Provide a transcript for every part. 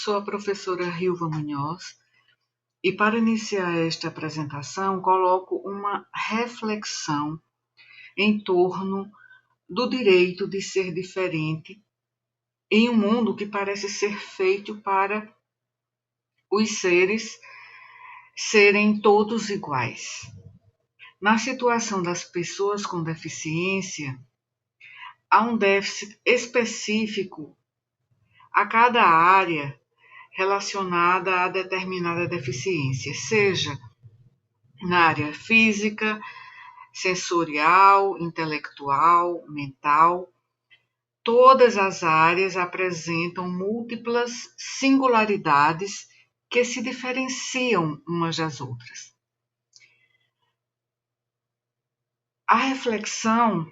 sou a professora Rilva Munhoz e para iniciar esta apresentação coloco uma reflexão em torno do direito de ser diferente em um mundo que parece ser feito para os seres serem todos iguais. Na situação das pessoas com deficiência, há um déficit específico a cada área relacionada a determinada deficiência, seja na área física, sensorial, intelectual, mental. Todas as áreas apresentam múltiplas singularidades que se diferenciam umas das outras. A reflexão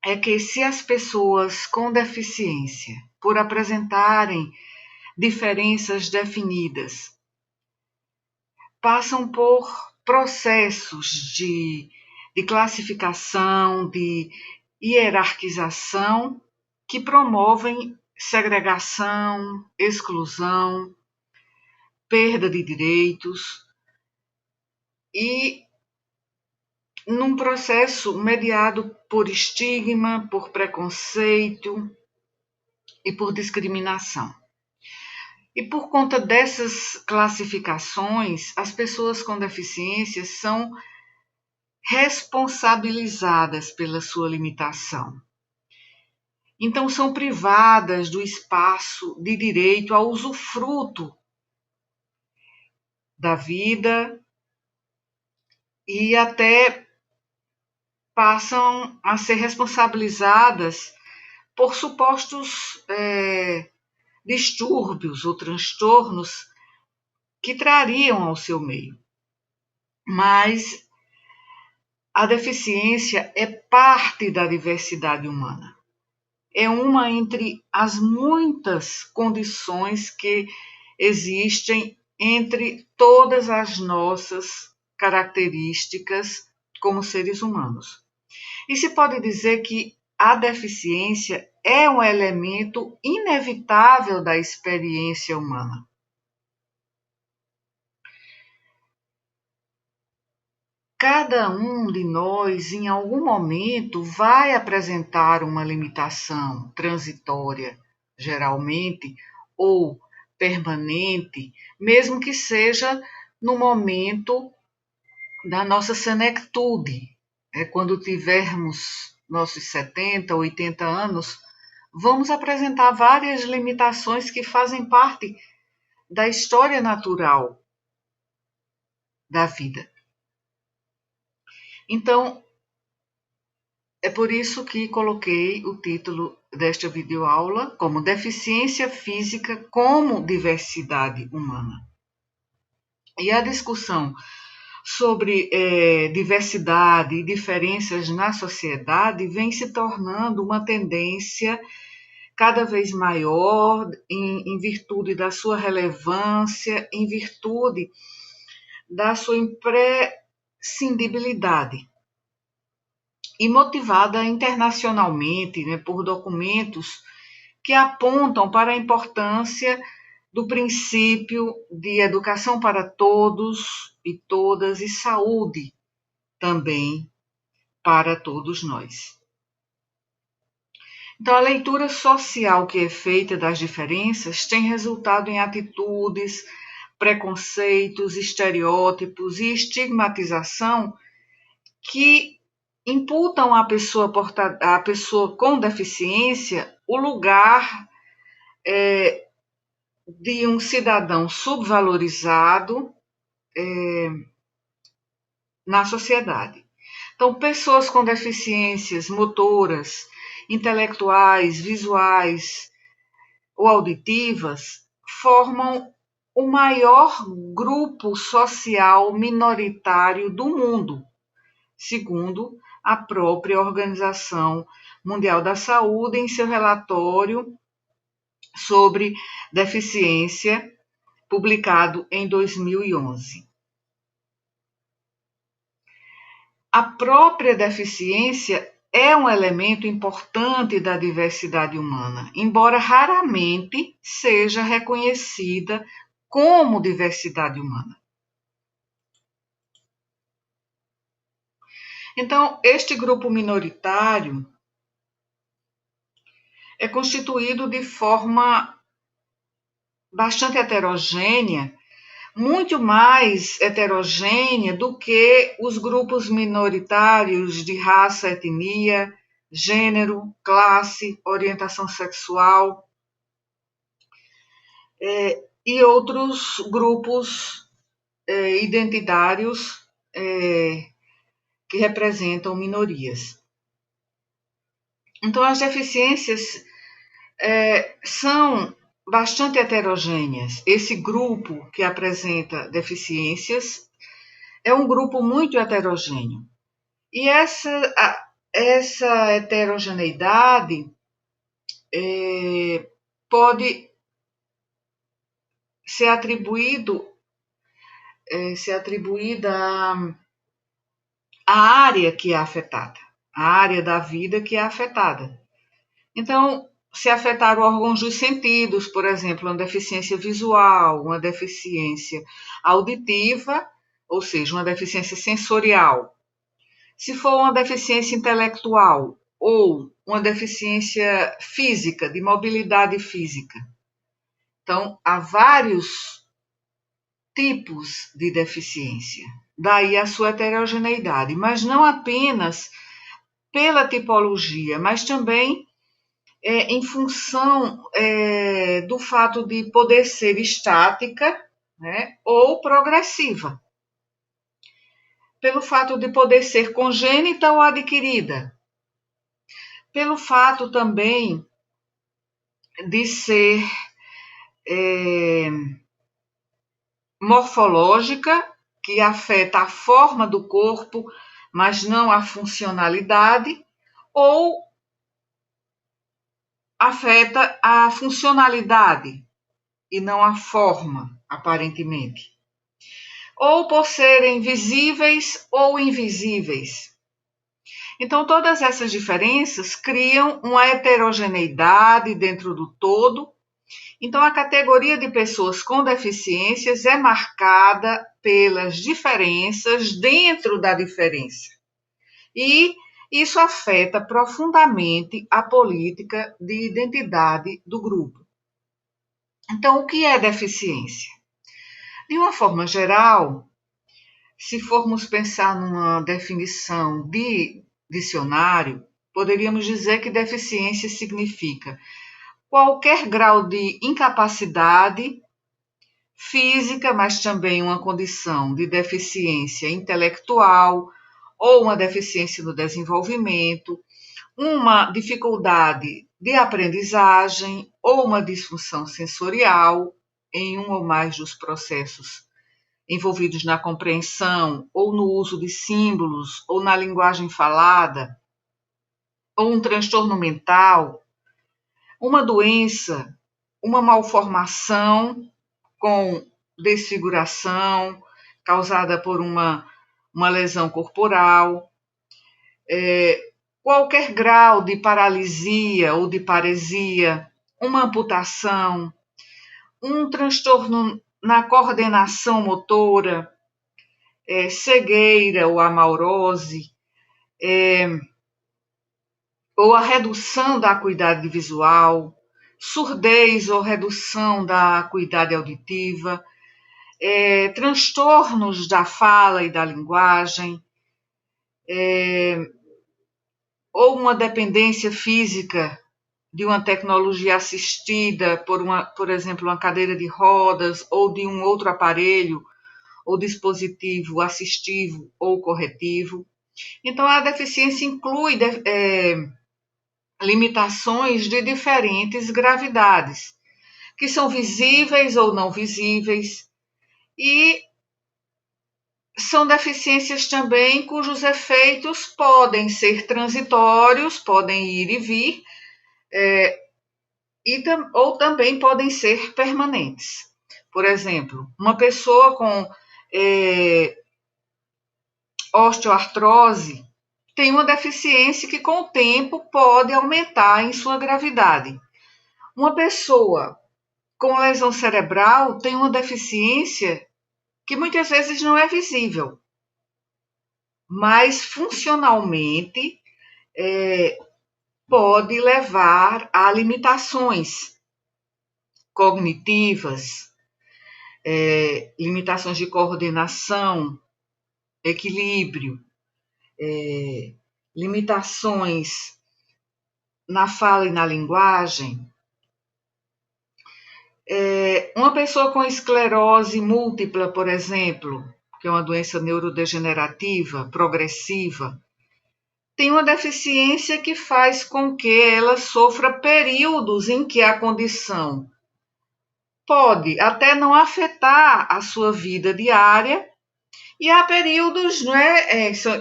é que se as pessoas com deficiência, por apresentarem diferenças definidas, passam por processos de classificação, de hierarquização, que promovem segregação, exclusão, perda de direitos e num processo mediado por estigma, por preconceito e por discriminação. E por conta dessas classificações, as pessoas com deficiência são responsabilizadas pela sua limitação. Então, são privadas do espaço de direito ao usufruto da vida e até passam a ser responsabilizadas por supostos distúrbios ou transtornos que trariam ao seu meio. Mas a deficiência é parte da diversidade humana. É uma entre as muitas condições que existem entre todas as nossas características como seres humanos. E se pode dizer que a deficiência é um elemento inevitável da experiência humana. Cada um de nós, em algum momento, vai apresentar uma limitação transitória, geralmente, ou permanente, mesmo que seja no momento da nossa senectude. Quando tivermos nossos 70, 80 anos, vamos apresentar várias limitações que fazem parte da história natural da vida. Então, é por isso que coloquei o título desta videoaula como Deficiência Física como Diversidade Humana. E a discussão sobre diversidade e diferenças na sociedade vem se tornando uma tendência cada vez maior em virtude da sua relevância, em virtude da sua imprescindibilidade e motivada internacionalmente, por documentos que apontam para a importância do princípio de educação para todos e todas e saúde também para todos nós. Então, a leitura social que é feita das diferenças tem resultado em atitudes, preconceitos, estereótipos e estigmatização que imputam à pessoa com deficiência o lugar de um cidadão subvalorizado na sociedade. Então, pessoas com deficiências motoras, intelectuais, visuais ou auditivas formam o maior grupo social minoritário do mundo, segundo a própria Organização Mundial da Saúde em seu relatório sobre deficiência, publicado em 2011. A própria deficiência é um elemento importante da diversidade humana, embora raramente seja reconhecida como diversidade humana. Então, este grupo minoritário é constituído de forma bastante heterogênea, muito mais heterogênea do que os grupos minoritários de raça, etnia, gênero, classe, orientação sexual e outros grupos identitários que representam minorias. Então, as deficiências são bastante heterogêneas. Esse grupo que apresenta deficiências é um grupo muito heterogêneo. E essa heterogeneidade pode ser atribuída à área que é afetada, à área da vida que é afetada. Então, se afetar órgãos dos sentidos, por exemplo, uma deficiência visual, uma deficiência auditiva, ou seja, uma deficiência sensorial. Se for uma deficiência intelectual ou uma deficiência física, de mobilidade física. Então, há vários tipos de deficiência, daí a sua heterogeneidade, mas não apenas pela tipologia, mas também em função do fato de poder ser estática, né, ou progressiva. Pelo fato de poder ser congênita ou adquirida. Pelo fato também de ser morfológica, que afeta a forma do corpo, mas não a funcionalidade, ou afeta a funcionalidade e não a forma, aparentemente. Ou por serem visíveis ou invisíveis. Então, todas essas diferenças criam uma heterogeneidade dentro do todo. Então, a categoria de pessoas com deficiências é marcada pelas diferenças dentro da diferença. E isso afeta profundamente a política de identidade do grupo. Então, o que é deficiência? De uma forma geral, se formos pensar numa definição de dicionário, poderíamos dizer que deficiência significa qualquer grau de incapacidade física, mas também uma condição de deficiência intelectual ou uma deficiência no desenvolvimento, uma dificuldade de aprendizagem ou uma disfunção sensorial em um ou mais dos processos envolvidos na compreensão ou no uso de símbolos ou na linguagem falada, ou um transtorno mental, uma doença, uma malformação com desfiguração causada por uma lesão corporal, qualquer grau de paralisia ou de paresia, uma amputação, um transtorno na coordenação motora, cegueira ou amaurose, ou a redução da acuidade visual, surdez ou redução da acuidade auditiva, transtornos da fala e da linguagem, ou uma dependência física de uma tecnologia assistida por exemplo, uma cadeira de rodas ou de um outro aparelho ou dispositivo assistivo ou corretivo. Então, a deficiência inclui limitações de diferentes gravidades, que são visíveis ou não visíveis, e são deficiências também cujos efeitos podem ser transitórios, podem ir e vir, ou também podem ser permanentes. Por exemplo, uma pessoa com osteoartrose tem uma deficiência que com o tempo pode aumentar em sua gravidade. Uma pessoa com lesão cerebral tem uma deficiência que muitas vezes não é visível, mas funcionalmente pode levar a limitações cognitivas, limitações de coordenação, equilíbrio, limitações na fala e na linguagem. Uma pessoa com esclerose múltipla, por exemplo, que é uma doença neurodegenerativa, progressiva, tem uma deficiência que faz com que ela sofra períodos em que a condição pode até não afetar a sua vida diária, e há períodos,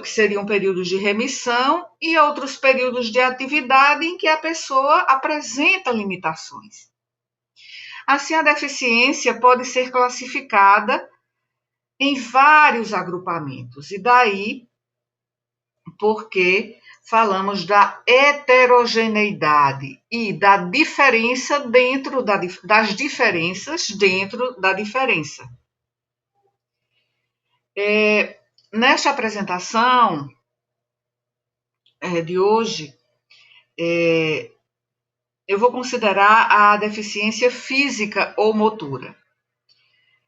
que seriam períodos de remissão e outros períodos de atividade em que a pessoa apresenta limitações. Assim, a deficiência pode ser classificada em vários agrupamentos, e daí porque falamos da heterogeneidade e da diferença dentro das diferenças dentro da diferença. Nesta apresentação de hoje, eu vou considerar a deficiência física ou motora.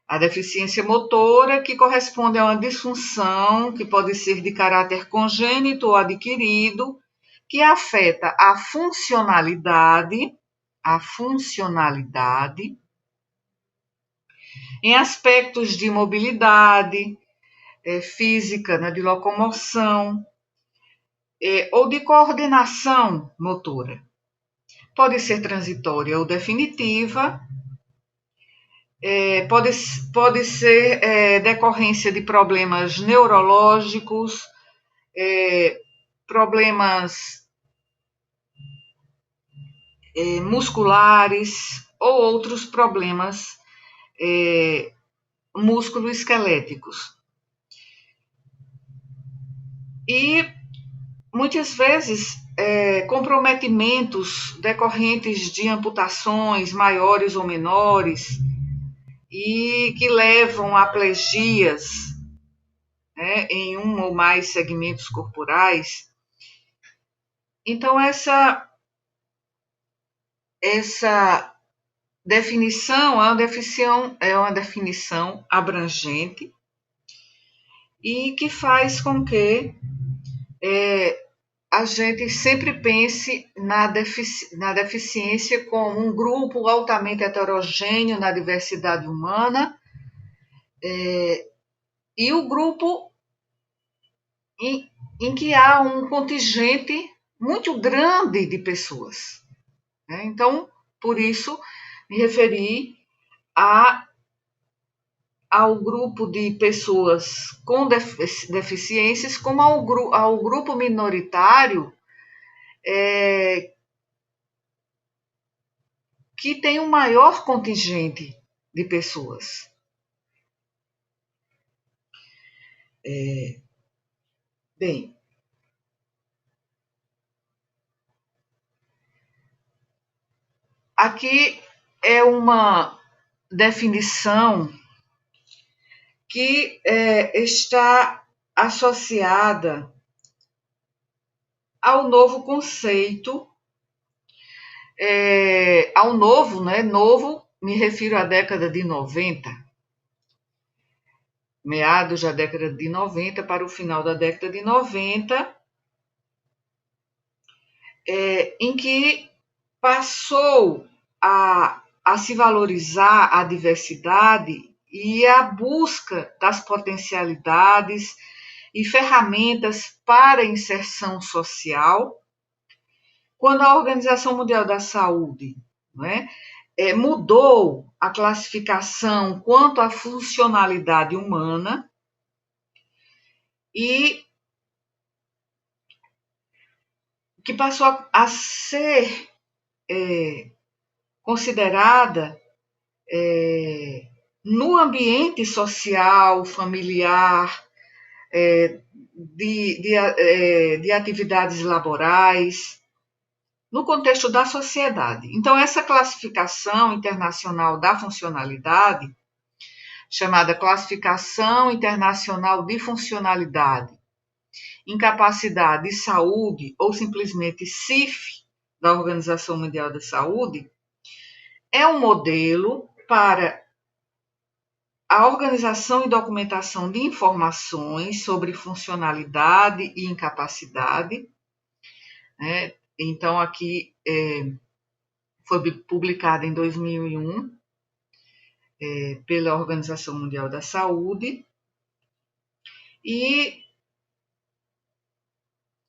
A deficiência motora, que corresponde a uma disfunção que pode ser de caráter congênito ou adquirido, que afeta a funcionalidade em aspectos de mobilidade física, né, de locomoção, ou de coordenação motora. Pode ser transitória ou definitiva, pode ser decorrência de problemas neurológicos, problemas musculares ou outros problemas musculoesqueléticos. E muitas vezes comprometimentos decorrentes de amputações maiores ou menores e que levam a plegias, né, em um ou mais segmentos corporais. Então, essa definição é uma definição abrangente e que faz com que a gente sempre pense na deficiência como um grupo altamente heterogêneo na diversidade humana, e o grupo em que há um contingente muito grande de pessoas. Né? Então, por isso, me referi ao grupo de pessoas com deficiências como ao grupo minoritário que tem um maior contingente de pessoas. Bem, aqui é uma definição que está associada ao novo conceito, ao novo, né? Novo, me refiro à década de 90, meados da década de 90 para o final da década de 90, em que passou a se valorizar a diversidade e a busca das potencialidades e ferramentas para a inserção social, quando a Organização Mundial da Saúde, né, mudou a classificação quanto à funcionalidade humana e que passou a ser considerada no ambiente social, familiar, de atividades laborais, no contexto da sociedade. Então, essa classificação internacional da funcionalidade, chamada Classificação Internacional de Funcionalidade, Incapacidade e Saúde, ou simplesmente CIF, da Organização Mundial da Saúde, é um modelo para a organização e documentação de informações sobre funcionalidade e incapacidade, né? Então, aqui foi publicada em 2001 pela Organização Mundial da Saúde, e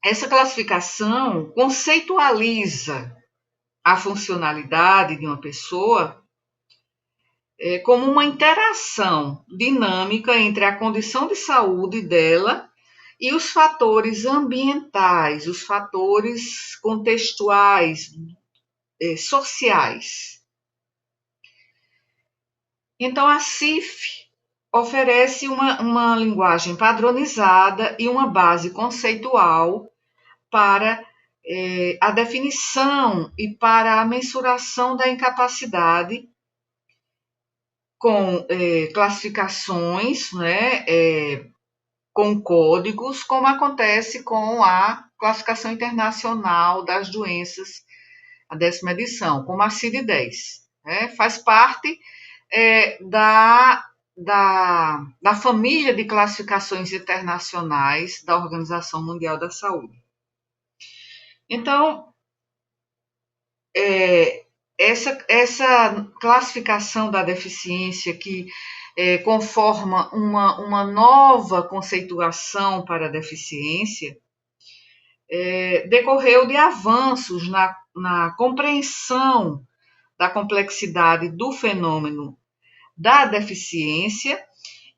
essa classificação conceitualiza a funcionalidade de uma pessoa como uma interação dinâmica entre a condição de saúde dela e os fatores ambientais, os fatores contextuais, sociais. Então, a CIF oferece uma linguagem padronizada e uma base conceitual para a definição e para a mensuração da incapacidade, com classificações, né, com códigos, como acontece com a Classificação Internacional das Doenças, a 10ª edição, como a CID-10. Né, faz parte da família de classificações internacionais da Organização Mundial da Saúde. Então, essa classificação da deficiência, que conforma uma nova conceituação para a deficiência, decorreu de avanços na compreensão da complexidade do fenômeno da deficiência,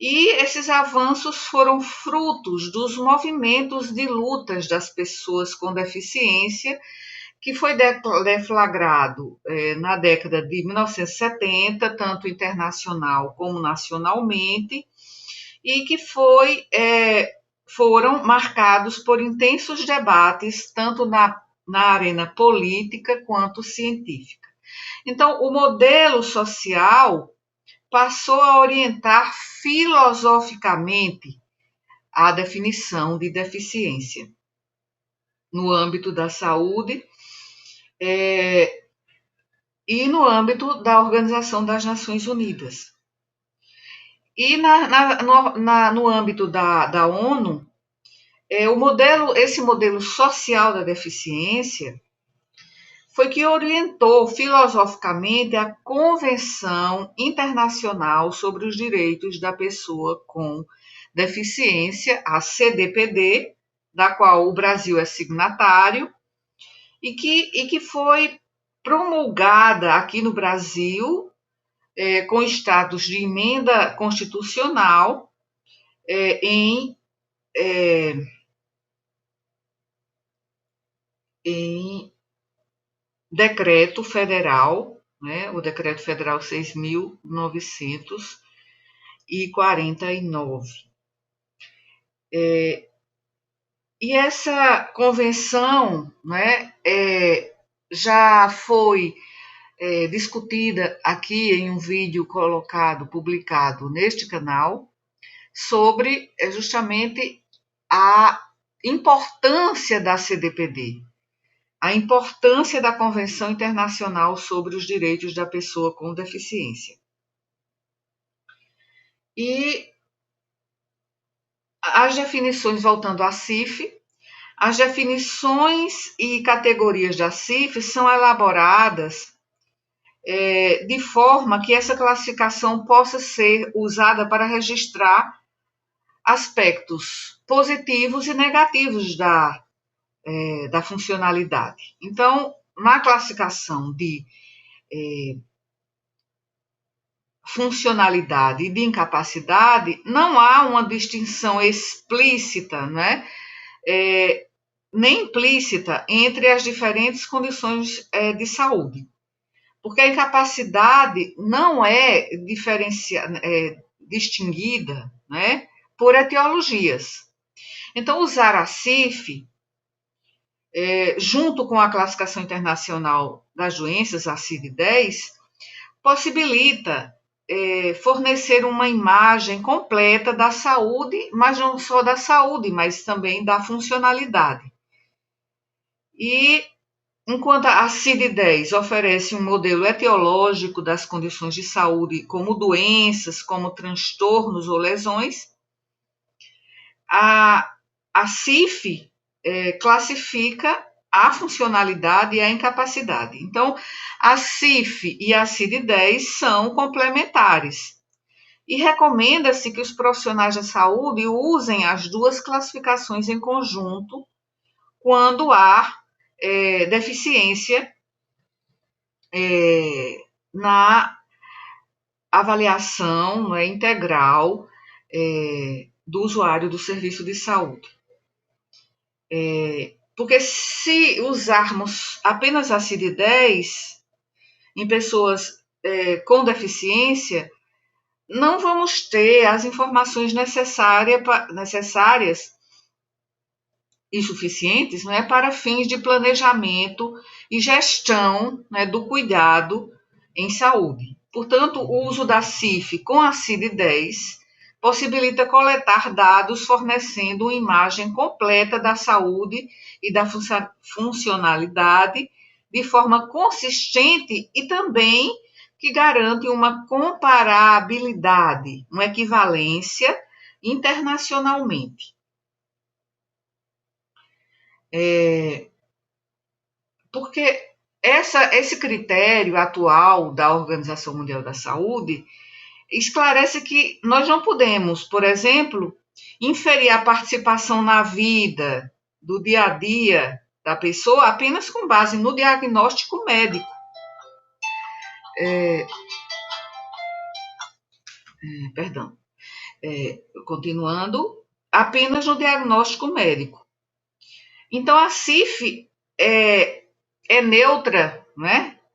e esses avanços foram frutos dos movimentos de lutas das pessoas com deficiência, que foi deflagrado na década de 1970, tanto internacional como nacionalmente, e que foram marcados por intensos debates, tanto na arena política quanto científica. Então, o modelo social passou a orientar filosoficamente a definição de deficiência no âmbito da saúde e no âmbito da Organização das Nações Unidas. E no âmbito da ONU, esse modelo social da deficiência foi que orientou filosoficamente a Convenção Internacional sobre os Direitos da Pessoa com Deficiência, a CDPD, da qual o Brasil é signatário, e que foi promulgada aqui no Brasil com status de emenda constitucional em decreto federal, né, o decreto federal 6.949. E essa convenção, né, já foi discutida aqui em um vídeo publicado neste canal, sobre justamente a importância da CDPD, a importância da Convenção Internacional sobre os Direitos da Pessoa com Deficiência. E as definições, voltando à CIF, as definições e categorias da CIF são elaboradas de forma que essa classificação possa ser usada para registrar aspectos positivos e negativos da funcionalidade. Então, na classificação de funcionalidade e de incapacidade, não há uma distinção explícita, né, nem implícita, entre as diferentes condições de saúde. Porque a incapacidade não é distinguida, né, por etiologias. Então, usar a CIF, junto com a Classificação Internacional das Doenças, a CID-10, possibilita fornecer uma imagem completa da saúde, mas não só da saúde, mas também da funcionalidade. E enquanto a CID-10 oferece um modelo etiológico das condições de saúde, como doenças, como transtornos ou lesões, a CIF classifica a funcionalidade e a incapacidade. Então, a CIF e a CID-10 são complementares. E recomenda-se que os profissionais da saúde usem as duas classificações em conjunto quando há deficiência na avaliação integral do usuário do serviço de saúde. Porque se usarmos apenas a CID-10 em pessoas com deficiência, não vamos ter as informações necessárias e suficientes para fins de planejamento e gestão do cuidado em saúde. Portanto, o uso da CIF com a CID-10 possibilita coletar dados fornecendo uma imagem completa da saúde e da funcionalidade de forma consistente e também que garante uma comparabilidade, uma equivalência internacionalmente. Porque esse critério atual da Organização Mundial da Saúde esclarece que nós não podemos, por exemplo, inferir a participação na vida do dia a dia da pessoa apenas com base no diagnóstico médico. Continuando, apenas no diagnóstico médico. Então, a CIF é neutra,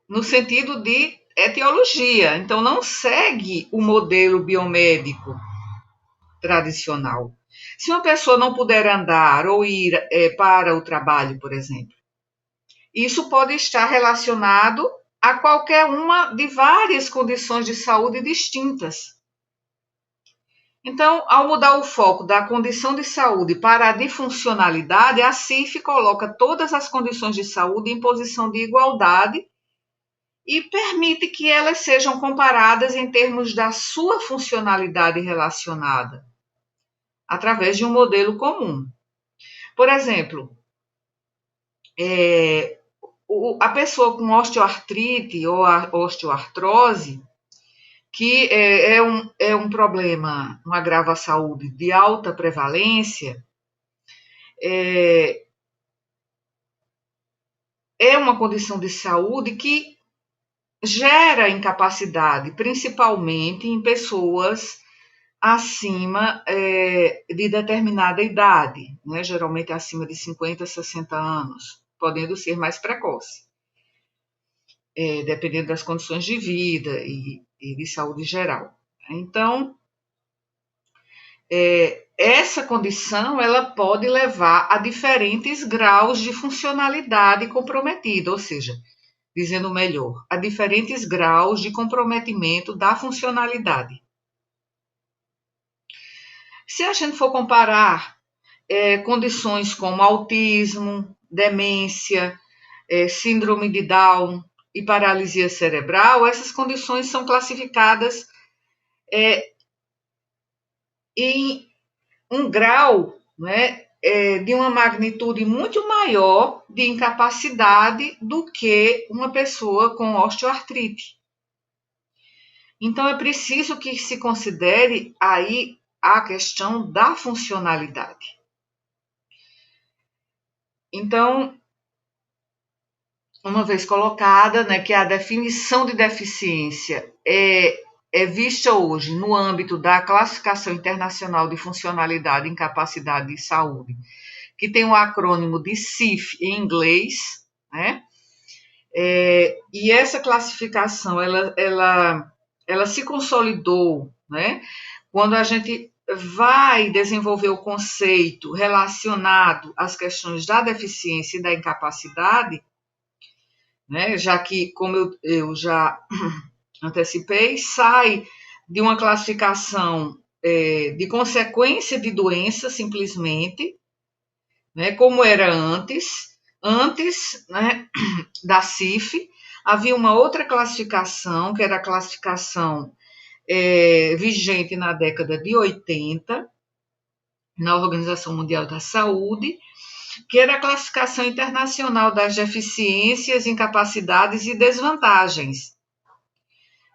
no sentido de etiologia, então não segue o modelo biomédico tradicional. Se uma pessoa não puder andar ou ir para o trabalho, por exemplo, isso pode estar relacionado a qualquer uma de várias condições de saúde distintas. Então, ao mudar o foco da condição de saúde para a de funcionalidade, a CIF coloca todas as condições de saúde em posição de igualdade e permite que elas sejam comparadas em termos da sua funcionalidade relacionada, através de um modelo comum. Por exemplo, a pessoa com osteoartrite ou a osteoartrose, que é um problema, um agravo à saúde de alta prevalência, é uma condição de saúde que gera incapacidade, principalmente em pessoas acima de determinada idade, geralmente acima de 50, 60 anos, podendo ser mais precoce, dependendo das condições de vida e de saúde geral. Então, essa condição ela pode levar a diferentes graus de funcionalidade comprometida, ou seja, dizendo melhor, a diferentes graus de comprometimento da funcionalidade. Se a gente for comparar condições como autismo, demência, síndrome de Down e paralisia cerebral, essas condições são classificadas em um grau de uma magnitude muito maior de incapacidade do que uma pessoa com osteoartrite. Então, é preciso que se considere aí a questão da funcionalidade. Então, uma vez colocada, que a definição de deficiência é vista hoje no âmbito da Classificação Internacional de Funcionalidade, Incapacidade e Saúde, que tem o acrônimo de CIF em inglês, e essa classificação ela se consolidou, quando a gente vai desenvolver o conceito relacionado às questões da deficiência e da incapacidade, né, já que, como eu já antecipei, sai de uma classificação de consequência de doença, simplesmente, né, como era antes. Antes, né, da CIF, havia uma outra classificação, que era a classificação vigente na década de 80, na Organização Mundial da Saúde, que era a classificação internacional das deficiências, incapacidades e desvantagens.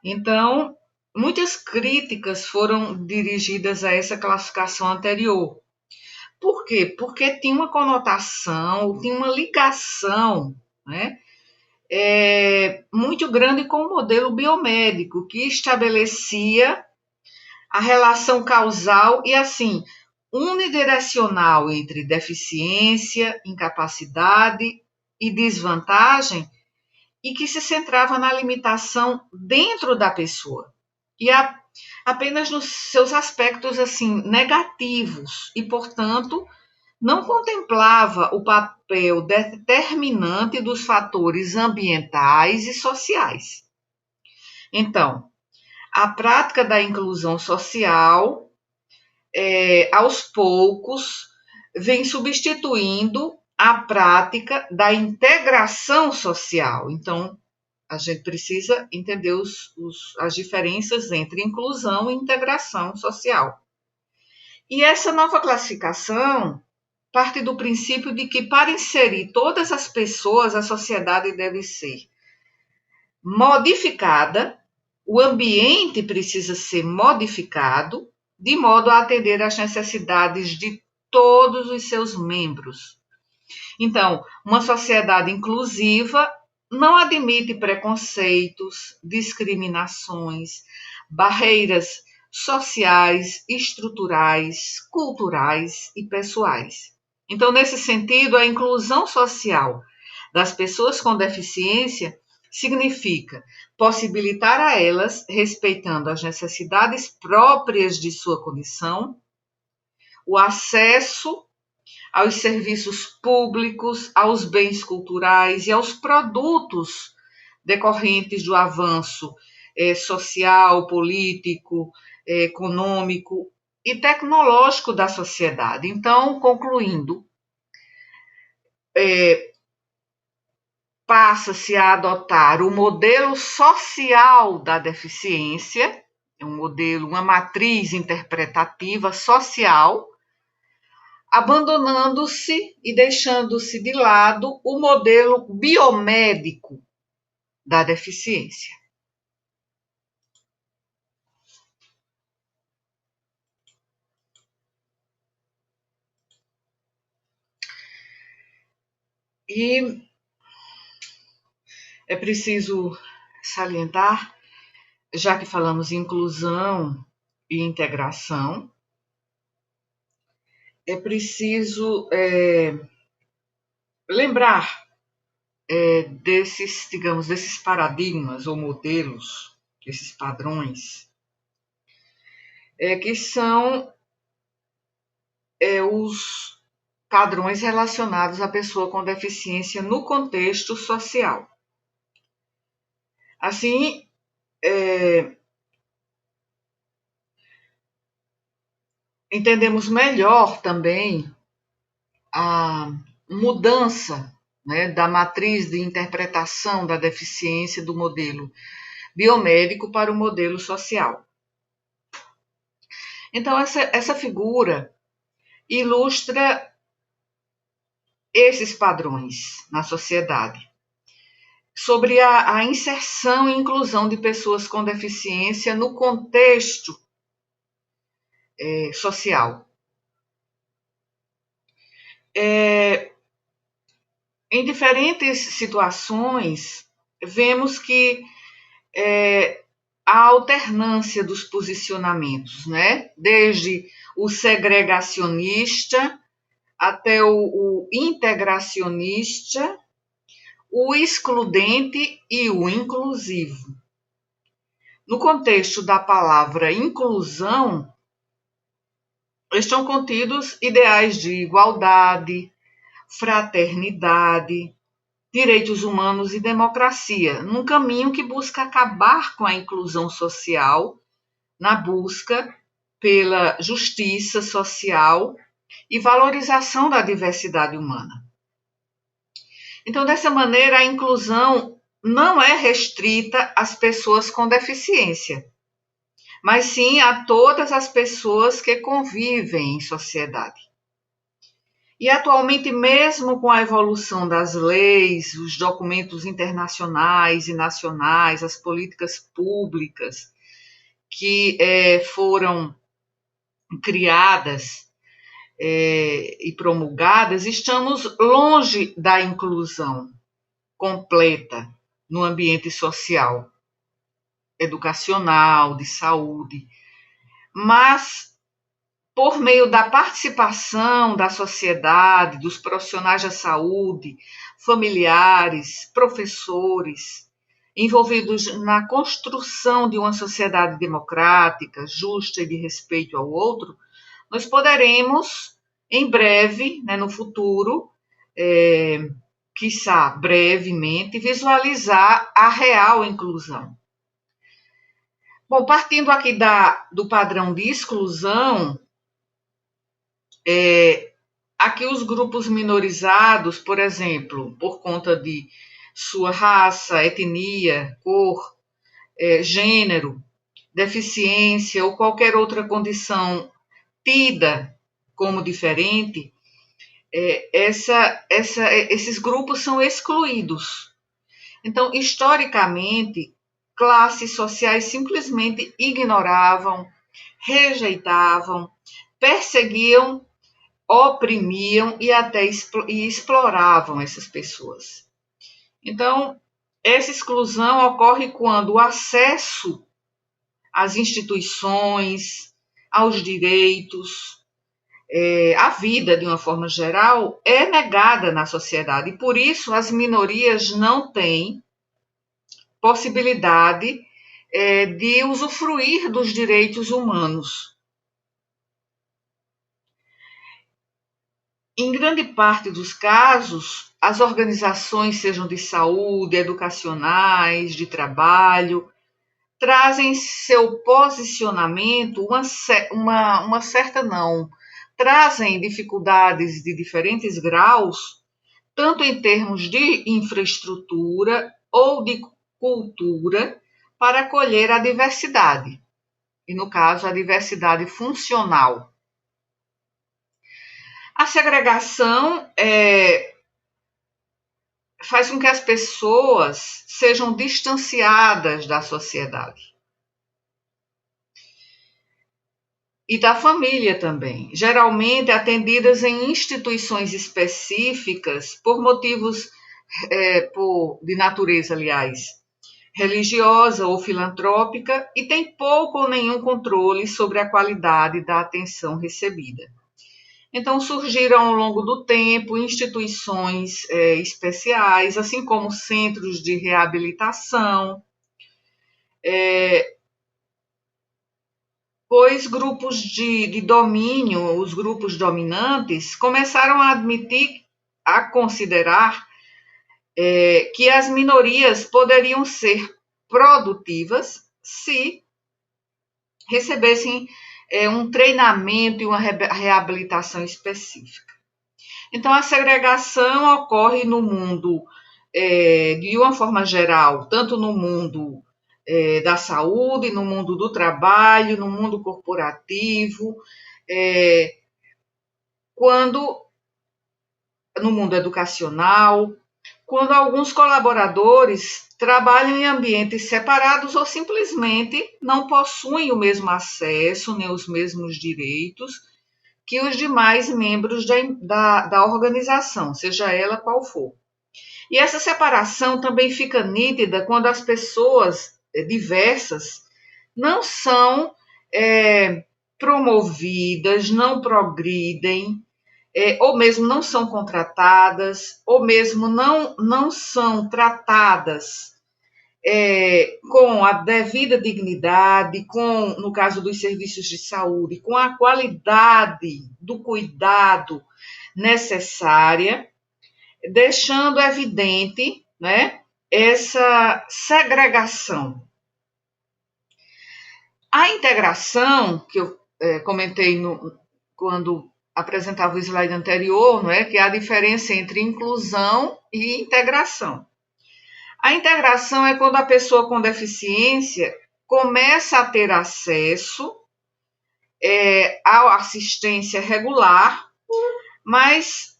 Então, muitas críticas foram dirigidas a essa classificação anterior. Por quê? Porque tinha uma conotação, tinha uma ligação, né, muito grande com o modelo biomédico, que estabelecia a relação causal e, assim, unidirecional entre deficiência, incapacidade e desvantagem, e que se centrava na limitação dentro da pessoa e apenas nos seus aspectos assim negativos e, portanto, não contemplava o papel determinante dos fatores ambientais e sociais. Então, a prática da inclusão social, aos poucos, vem substituindo a prática da integração social. Então, a gente precisa entender as diferenças entre inclusão e integração social. E essa nova classificação parte do princípio de que, para inserir todas as pessoas, a sociedade deve ser modificada, o ambiente precisa ser modificado, de modo a atender às necessidades de todos os seus membros. Então, uma sociedade inclusiva não admite preconceitos, discriminações, barreiras sociais, estruturais, culturais e pessoais. Então, nesse sentido, a inclusão social das pessoas com deficiência significa possibilitar a elas, respeitando as necessidades próprias de sua condição, o acesso aos serviços públicos, aos bens culturais e aos produtos decorrentes do avanço social, político, econômico e tecnológico da sociedade. Então, concluindo, passa-se a adotar o modelo social da deficiência, um modelo, uma matriz interpretativa social, abandonando-se e deixando-se de lado o modelo biomédico da deficiência. E é preciso salientar, já que falamos em inclusão e integração, é preciso lembrar desses paradigmas ou modelos, esses padrões, que são os padrões relacionados à pessoa com deficiência no contexto social. Assim, entendemos melhor também a mudança, né, da matriz de interpretação da deficiência do modelo biomédico para o modelo social. Então, essa figura ilustra esses padrões na sociedade, sobre a inserção e inclusão de pessoas com deficiência no contexto social. Em diferentes situações, vemos que a alternância dos posicionamentos, né? Desde o segregacionista até o integracionista, o excludente e o inclusivo. No contexto da palavra inclusão, estão contidos ideais de igualdade, fraternidade, direitos humanos e democracia, num caminho que busca acabar com a inclusão social, na busca pela justiça social e valorização da diversidade humana. Então, dessa maneira, a inclusão não é restrita às pessoas com deficiência, mas sim a todas as pessoas que convivem em sociedade. E atualmente, mesmo com a evolução das leis, os documentos internacionais e nacionais, as políticas públicas que foram criadas e promulgadas, estamos longe da inclusão completa no ambiente social, educacional, de saúde, mas por meio da participação da sociedade, dos profissionais da saúde, familiares, professores, envolvidos na construção de uma sociedade democrática, justa e de respeito ao outro, nós poderemos, em breve, no futuro, quiçá brevemente, visualizar a real inclusão. Bom, partindo aqui do padrão de exclusão, aqui os grupos minorizados, por exemplo, por conta de sua raça, etnia, cor, gênero, deficiência ou qualquer outra condição tida como diferente, esses grupos são excluídos. Então, historicamente, classes sociais simplesmente ignoravam, rejeitavam, perseguiam, oprimiam e até exploravam essas pessoas. Então, essa exclusão ocorre quando o acesso às instituições, aos direitos, à vida, de uma forma geral, é negada na sociedade. E, por isso, as minorias não têm possibilidade de usufruir dos direitos humanos. Em grande parte dos casos, as organizações, sejam de saúde, educacionais, de trabalho, trazem seu posicionamento, trazem dificuldades de diferentes graus, tanto em termos de infraestrutura ou de cultura, para acolher a diversidade, e no caso a diversidade funcional. A segregação faz com que as pessoas sejam distanciadas da sociedade. E da família também, geralmente atendidas em instituições específicas por motivos de natureza, aliás, religiosa ou filantrópica, e tem pouco ou nenhum controle sobre a qualidade da atenção recebida. Então, surgiram ao longo do tempo instituições especiais, assim como centros de reabilitação, pois grupos de domínio, os grupos dominantes, começaram a considerar que as minorias poderiam ser produtivas se recebessem um treinamento e uma reabilitação específica. Então, a segregação ocorre no mundo, de uma forma geral, tanto no mundo da saúde, no mundo do trabalho, no mundo corporativo, no mundo educacional, quando alguns colaboradores trabalham em ambientes separados ou simplesmente não possuem o mesmo acesso, nem os mesmos direitos que os demais membros da organização, seja ela qual for. E essa separação também fica nítida quando as pessoas diversas não são promovidas, não progridem, ou mesmo não são contratadas, ou mesmo não são tratadas com a devida dignidade, no caso dos serviços de saúde, com a qualidade do cuidado necessária, deixando evidente, né, essa segregação. A integração, que eu comentei quando apresentava o slide anterior, não é, que é a diferença entre inclusão e integração. A integração é quando a pessoa com deficiência começa a ter acesso à assistência regular, mas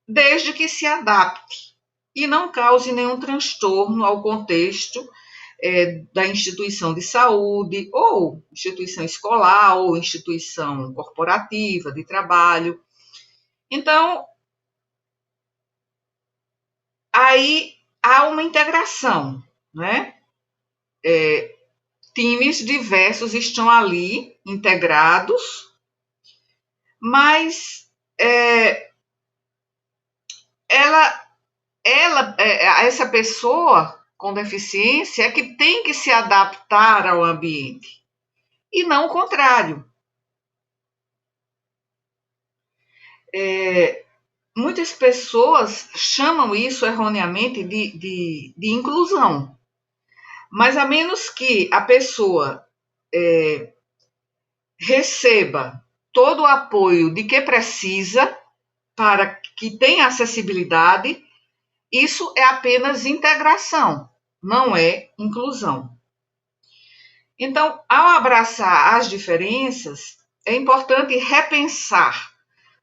desde que se adapte e não cause nenhum transtorno ao contexto da instituição de saúde, ou instituição escolar, ou instituição corporativa de trabalho. Então, aí há uma integração, né? Times diversos estão ali integrados, mas essa pessoa com deficiência é que tem que se adaptar ao ambiente, e não o contrário. Muitas pessoas chamam isso erroneamente de inclusão, mas a menos que a pessoa receba todo o apoio de que precisa para que tenha acessibilidade, isso é apenas integração, não é inclusão. Então, ao abraçar as diferenças, é importante repensar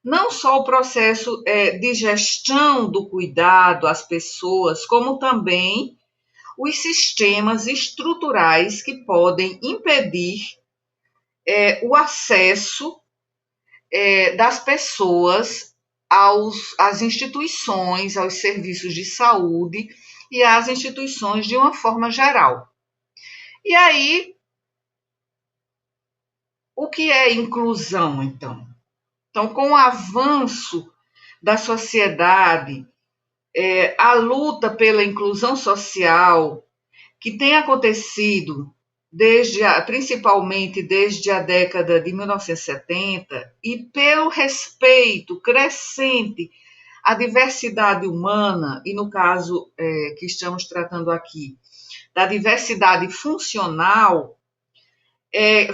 não só o processo de gestão do cuidado às pessoas, como também os sistemas estruturais que podem impedir o acesso das pessoas às instituições, aos serviços de saúde e às instituições de uma forma geral. E aí, o que é inclusão, então? Então, com o avanço da sociedade, a luta pela inclusão social, que tem acontecido principalmente desde a década de 1970, e pelo respeito crescente à diversidade humana, e no caso que estamos tratando aqui, da diversidade funcional,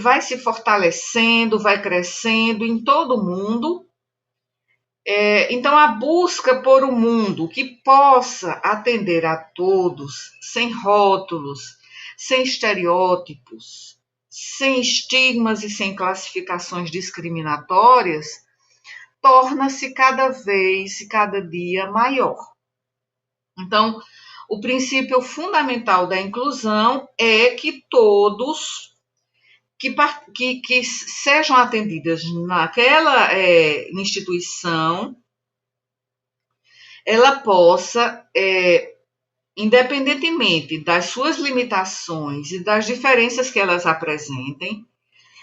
vai se fortalecendo, vai crescendo em todo o mundo. Então, a busca por um mundo que possa atender a todos, sem rótulos, sem estereótipos, sem estigmas e sem classificações discriminatórias, torna-se cada vez e cada dia maior. Então, o princípio fundamental da inclusão é que todos que sejam atendidas naquela instituição, ela possa, independentemente das suas limitações e das diferenças que elas apresentem,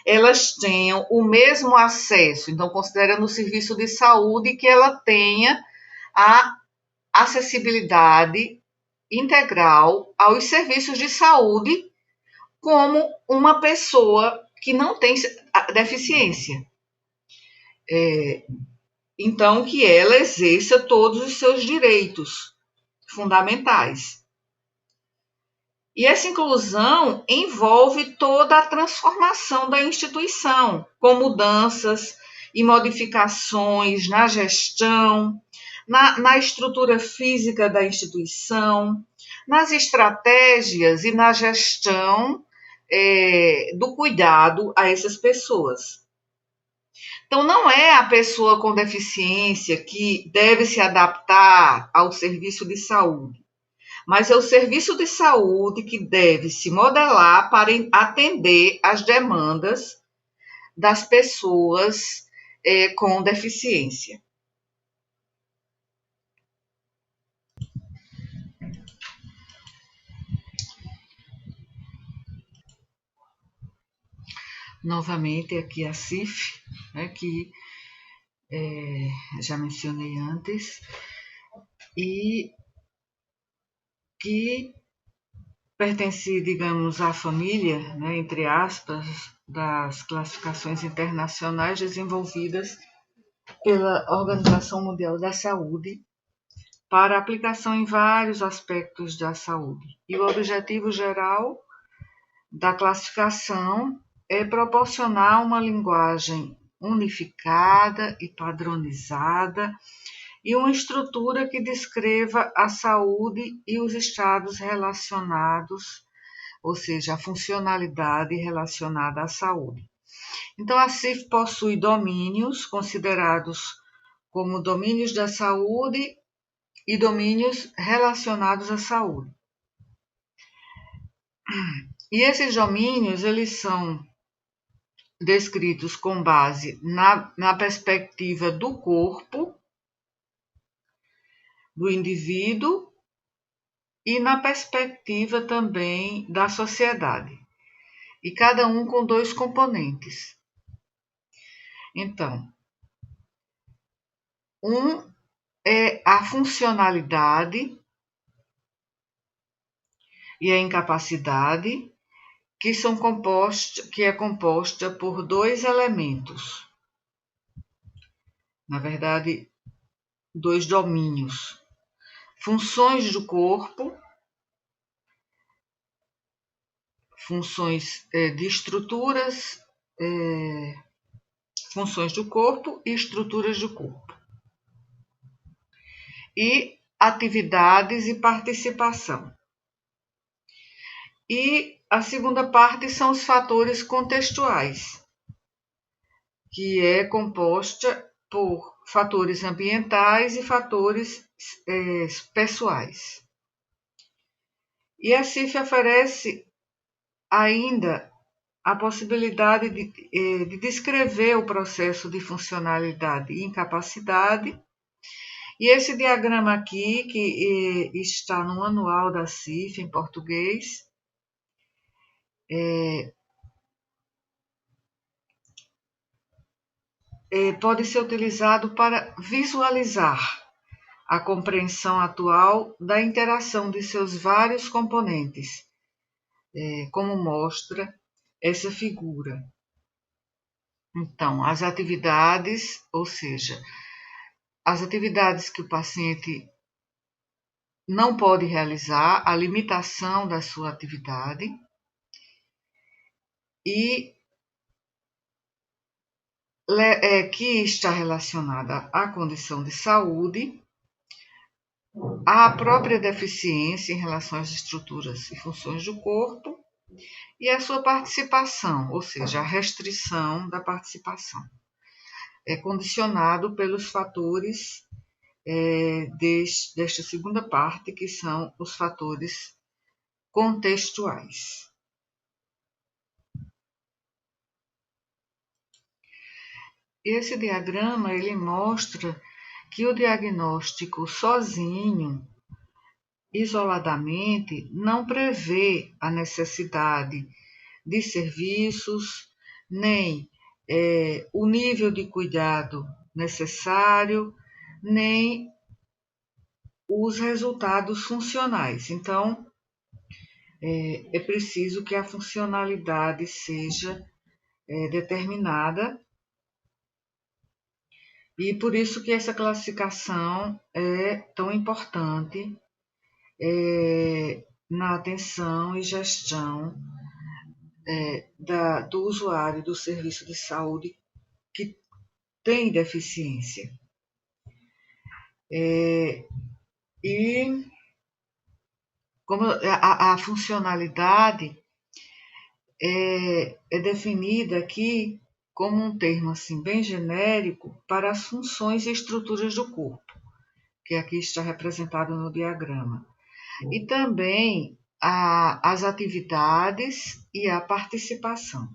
elas tenham o mesmo acesso. Então, considerando o serviço de saúde, que ela tenha a acessibilidade integral aos serviços de saúde, como uma pessoa que não tem deficiência. Então, que ela exerça todos os seus direitos fundamentais. E essa inclusão envolve toda a transformação da instituição, com mudanças e modificações na gestão, na estrutura física da instituição, nas estratégias e na gestão do cuidado a essas pessoas. Então, não é a pessoa com deficiência que deve se adaptar ao serviço de saúde, mas é o serviço de saúde que deve se modelar para atender às demandas das pessoas com deficiência. Novamente, aqui a CIF, né, que já mencionei antes, e que pertenci, digamos, à família, né, entre aspas, das classificações internacionais desenvolvidas pela Organização Mundial da Saúde para aplicação em vários aspectos da saúde. E o objetivo geral da classificação é proporcionar uma linguagem unificada e padronizada e uma estrutura que descreva a saúde e os estados relacionados, ou seja, a funcionalidade relacionada à saúde. Então, a CIF possui domínios considerados como domínios da saúde e domínios relacionados à saúde. E esses domínios, eles são descritos com base na perspectiva do corpo, do indivíduo e na perspectiva também da sociedade. E cada um com 2 componentes. Então, um é a funcionalidade e a incapacidade, que é composta por 2 elementos. Na verdade, 2 domínios. Funções do corpo, funções de estruturas, funções do corpo e estruturas do corpo. E atividades e participação. E a segunda parte são os fatores contextuais, que é composta por fatores ambientais e fatores pessoais. E a CIF oferece ainda a possibilidade de descrever o processo de funcionalidade e incapacidade. E esse diagrama aqui, que está no manual da CIF em português, pode ser utilizado para visualizar a compreensão atual da interação de seus vários componentes, como mostra essa figura. Então, as atividades, ou seja, as atividades que o paciente não pode realizar, a limitação da sua atividade e que está relacionada à condição de saúde, à própria deficiência em relação às estruturas e funções do corpo e a sua participação, ou seja, a restrição da participação. É condicionado pelos fatores desta segunda parte, que são os fatores contextuais. Esse diagrama ele mostra que o diagnóstico sozinho, isoladamente, não prevê a necessidade de serviços, nem o nível de cuidado necessário, nem os resultados funcionais. Então, é preciso que a funcionalidade seja determinada, e por isso que essa classificação é tão importante na atenção e gestão do usuário do serviço de saúde que tem deficiência. E como a funcionalidade é definida aqui como um termo assim, bem genérico para as funções e estruturas do corpo, que aqui está representado no diagrama. E também as atividades e a participação.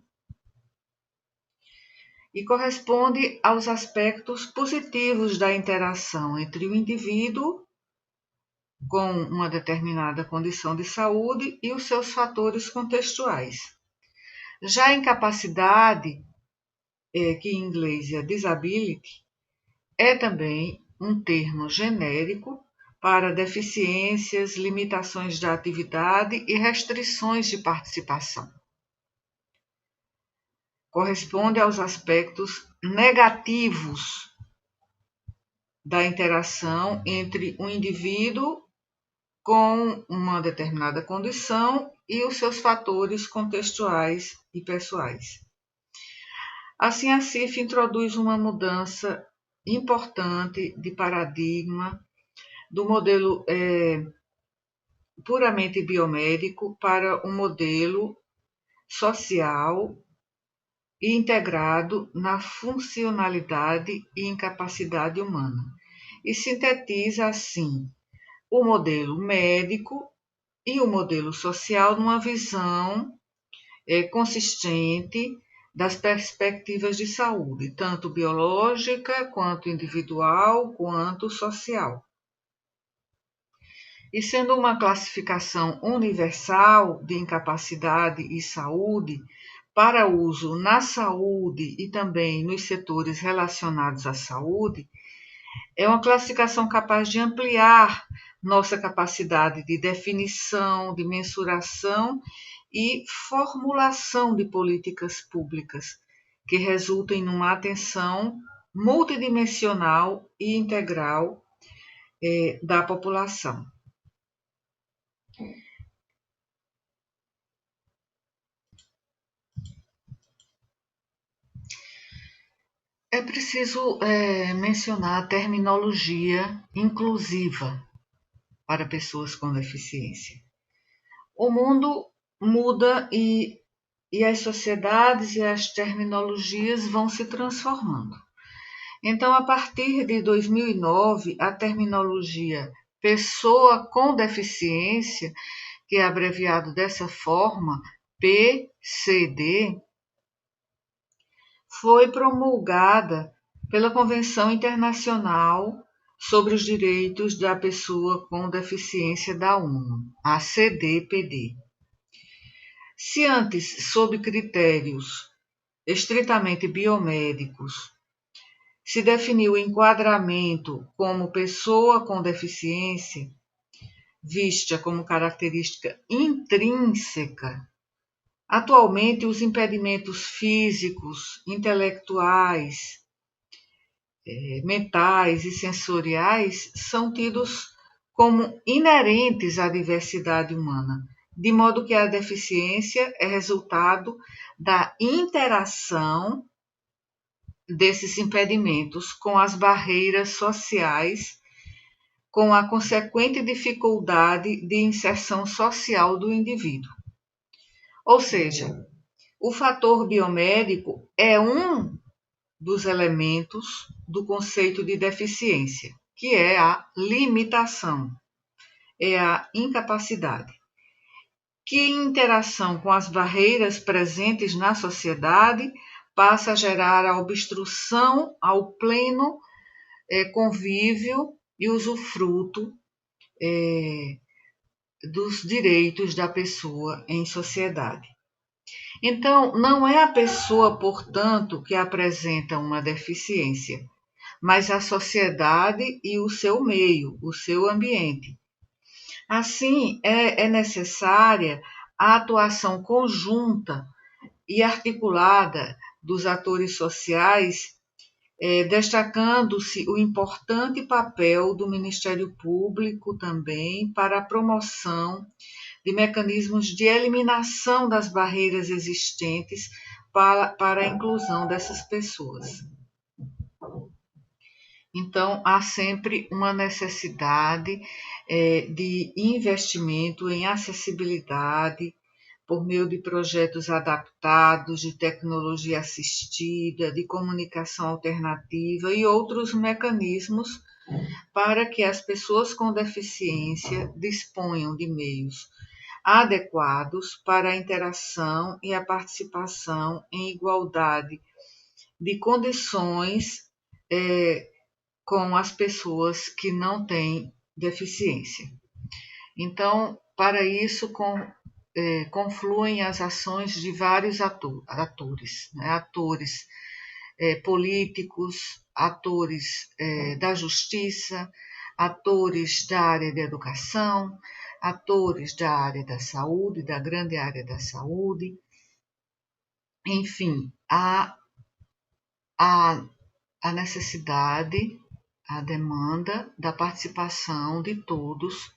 E corresponde aos aspectos positivos da interação entre o indivíduo com uma determinada condição de saúde e os seus fatores contextuais. Já a incapacidade, que em inglês é disability, é também um termo genérico para deficiências, limitações da atividade e restrições de participação. Corresponde aos aspectos negativos da interação entre um indivíduo com uma determinada condição e os seus fatores contextuais e pessoais. Assim, a CIF introduz uma mudança importante de paradigma do modelo puramente biomédico para um modelo social e integrado na funcionalidade e incapacidade humana. E sintetiza, assim, o modelo médico e o modelo social numa visão consistente das perspectivas de saúde, tanto biológica, quanto individual, quanto social. E sendo uma classificação universal de incapacidade e saúde, para uso na saúde e também nos setores relacionados à saúde, é uma classificação capaz de ampliar nossa capacidade de definição, de mensuração e formulação de políticas públicas que resultem numa atenção multidimensional e integral da população. É preciso mencionar a terminologia inclusiva para pessoas com deficiência. O mundo muda e as sociedades e as terminologias vão se transformando. Então, a partir de 2009, a terminologia pessoa com deficiência, que é abreviado dessa forma, PCD, foi promulgada pela Convenção Internacional sobre os Direitos da Pessoa com Deficiência da ONU, a CDPD. Se antes, sob critérios estritamente biomédicos, se definiu o enquadramento como pessoa com deficiência, vista como característica intrínseca, atualmente os impedimentos físicos, intelectuais, mentais e sensoriais são tidos como inerentes à diversidade humana, de modo que a deficiência é resultado da interação desses impedimentos com as barreiras sociais, com a consequente dificuldade de inserção social do indivíduo. Ou seja, o fator biomédico é um dos elementos do conceito de deficiência, que é a limitação, é a incapacidade, que em interação com as barreiras presentes na sociedade passa a gerar a obstrução ao pleno convívio e usufruto dos direitos da pessoa em sociedade. Então, não é a pessoa, portanto, que apresenta uma deficiência, mas a sociedade e o seu meio, o seu ambiente. Assim, é necessária a atuação conjunta e articulada dos atores sociais, destacando-se o importante papel do Ministério Público também para a promoção de mecanismos de eliminação das barreiras existentes para a inclusão dessas pessoas. Então, há sempre uma necessidade de investimento em acessibilidade por meio de projetos adaptados, de tecnologia assistida, de comunicação alternativa e outros mecanismos para que as pessoas com deficiência disponham de meios adequados para a interação e a participação em igualdade de condições com as pessoas que não têm deficiência. Então, para isso, confluem as ações de vários atores, né? Atores políticos, atores da justiça, atores da área da educação, atores da área da saúde, da grande área da saúde. Enfim, a necessidade, a demanda da participação de todos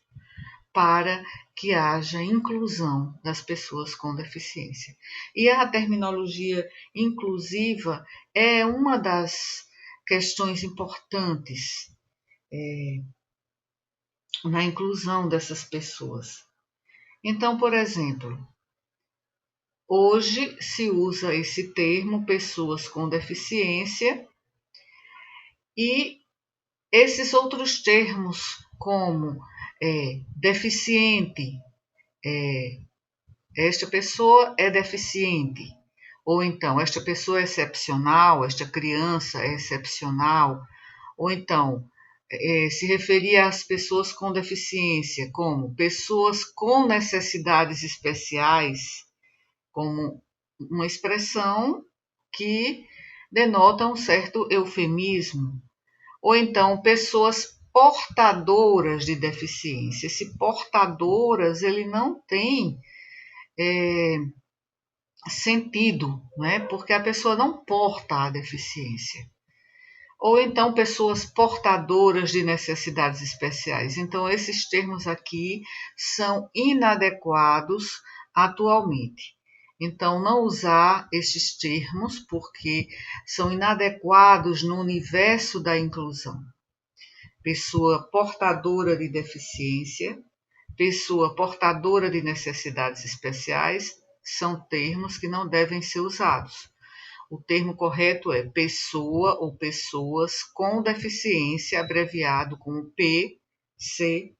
para que haja inclusão das pessoas com deficiência. E a terminologia inclusiva é uma das questões importantes na inclusão dessas pessoas. Então, por exemplo, hoje se usa esse termo pessoas com deficiência e esses outros termos como deficiente, esta pessoa é deficiente, ou então esta pessoa é excepcional, esta criança é excepcional, ou então se referir às pessoas com deficiência como pessoas com necessidades especiais, como uma expressão que denota um certo eufemismo, ou então pessoas portadoras de deficiência. Esse portadoras, ele não tem sentido, né? Porque a pessoa não porta a deficiência. Ou então pessoas portadoras de necessidades especiais. Então, esses termos aqui são inadequados atualmente. Então, não usar esses termos porque são inadequados no universo da inclusão. Pessoa portadora de deficiência, pessoa portadora de necessidades especiais são termos que não devem ser usados. O termo correto é pessoa ou pessoas com deficiência, abreviado como PCD.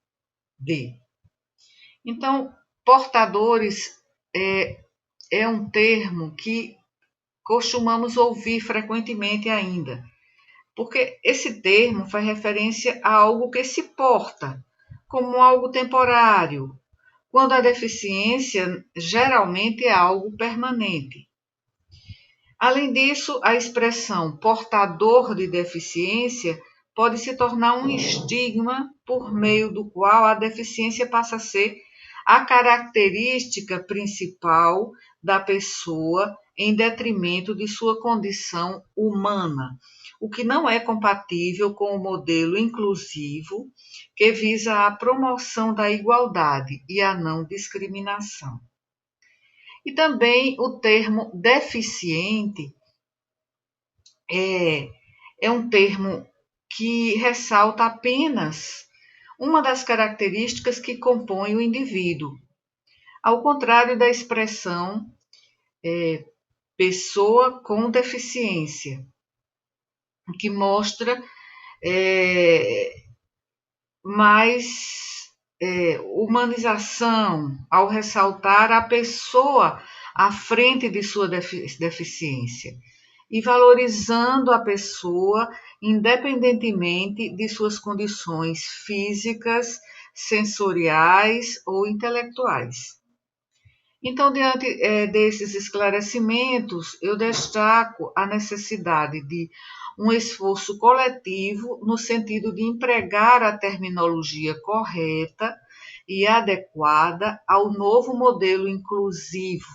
Então, portadores é um termo que costumamos ouvir frequentemente ainda, porque esse termo faz referência a algo que se porta, como algo temporário, quando a deficiência geralmente é algo permanente. Além disso, a expressão portador de deficiência pode se tornar um estigma por meio do qual a deficiência passa a ser a característica principal da pessoa em detrimento de sua condição humana, o que não é compatível com o modelo inclusivo que visa a promoção da igualdade e a não discriminação. E também o termo deficiente é um termo que ressalta apenas uma das características que compõe o indivíduo, ao contrário da expressão pessoa com deficiência, que mostra mais humanização ao ressaltar a pessoa à frente de sua deficiência e valorizando a pessoa independentemente de suas condições físicas, sensoriais ou intelectuais. Então, diante desses esclarecimentos, eu destaco a necessidade de um esforço coletivo no sentido de empregar a terminologia correta e adequada ao novo modelo inclusivo,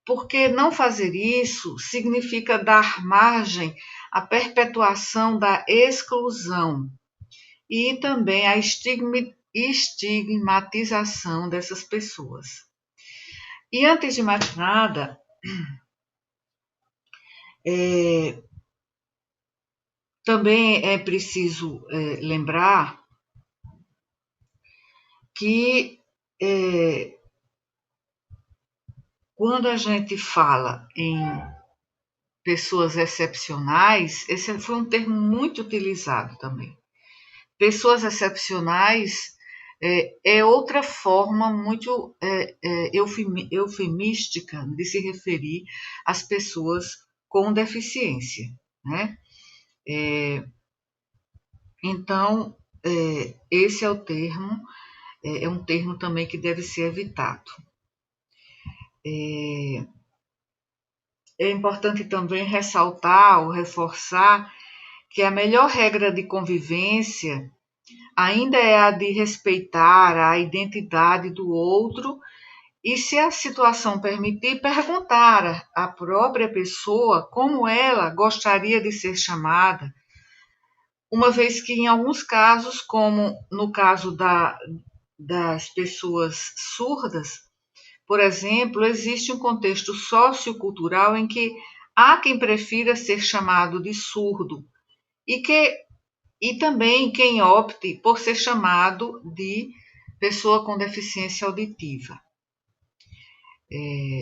porque não fazer isso significa dar margem à perpetuação da exclusão e também à estigmatização dessas pessoas. E antes de mais nada, também é preciso lembrar que quando a gente fala em pessoas excepcionais, esse foi um termo muito utilizado também. Pessoas excepcionais é outra forma muito eufemística de se referir às pessoas com deficiência, né? Então, esse é o termo, é um termo também que deve ser evitado. É importante também ressaltar ou reforçar que a melhor regra de convivência ainda é a de respeitar a identidade do outro e, se a situação permitir, perguntar à própria pessoa como ela gostaria de ser chamada, uma vez que, em alguns casos, como no caso das pessoas surdas, por exemplo, existe um contexto sociocultural em que há quem prefira ser chamado de surdo e também quem opte por ser chamado de pessoa com deficiência auditiva.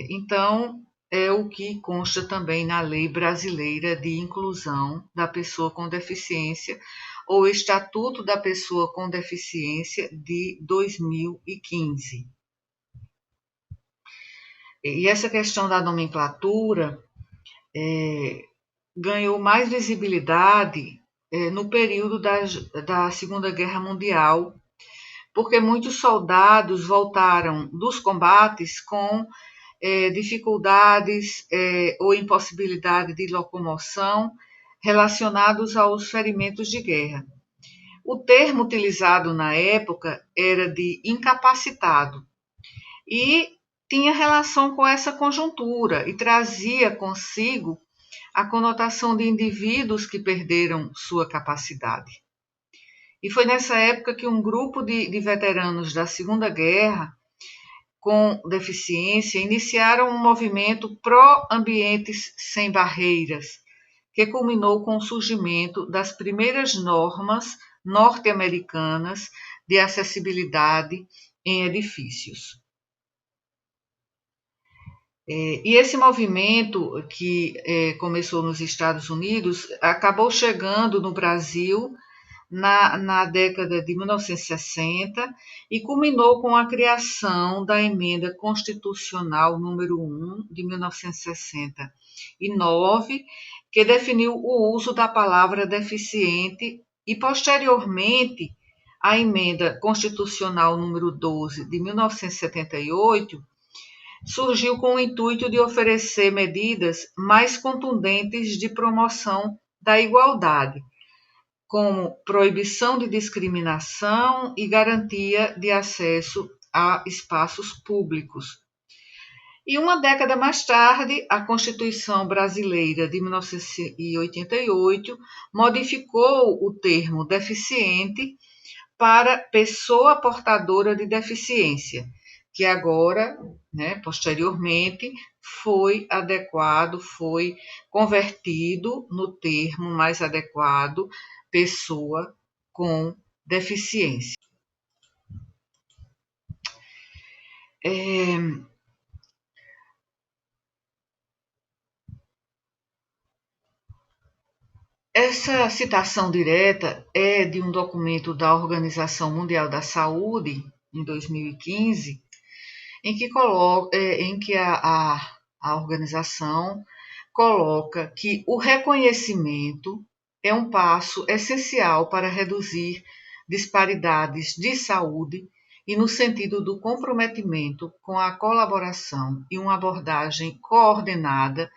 Então, é o que consta também na Lei Brasileira de Inclusão da Pessoa com Deficiência, ou Estatuto da Pessoa com Deficiência de 2015. E essa questão da nomenclatura ganhou mais visibilidade no período da Segunda Guerra Mundial, porque muitos soldados voltaram dos combates com dificuldades ou impossibilidade de locomoção relacionados aos ferimentos de guerra. O termo utilizado na época era de incapacitado e tinha relação com essa conjuntura e trazia consigo a conotação de indivíduos que perderam sua capacidade. E foi nessa época que um grupo de veteranos da Segunda Guerra com deficiência iniciaram um movimento pró-ambientes sem barreiras, que culminou com o surgimento das primeiras normas norte-americanas de acessibilidade em edifícios. E esse movimento, que começou nos Estados Unidos, acabou chegando no Brasil na década de 1960 e culminou com a criação da Emenda Constitucional número 1 de 1969, que definiu o uso da palavra deficiente, e posteriormente a Emenda Constitucional número 12 de 1978 surgiu com o intuito de oferecer medidas mais contundentes de promoção da igualdade, como proibição de discriminação e garantia de acesso a espaços públicos. E uma década mais tarde, a Constituição Brasileira de 1988 modificou o termo deficiente para pessoa portadora de deficiência, que agora, posteriormente, foi convertido no termo mais adequado, pessoa com deficiência. Essa citação direta é de um documento da Organização Mundial da Saúde, em 2015, em que a organização coloca que o reconhecimento é um passo essencial para reduzir disparidades de saúde e no sentido do comprometimento com a colaboração e uma abordagem coordenada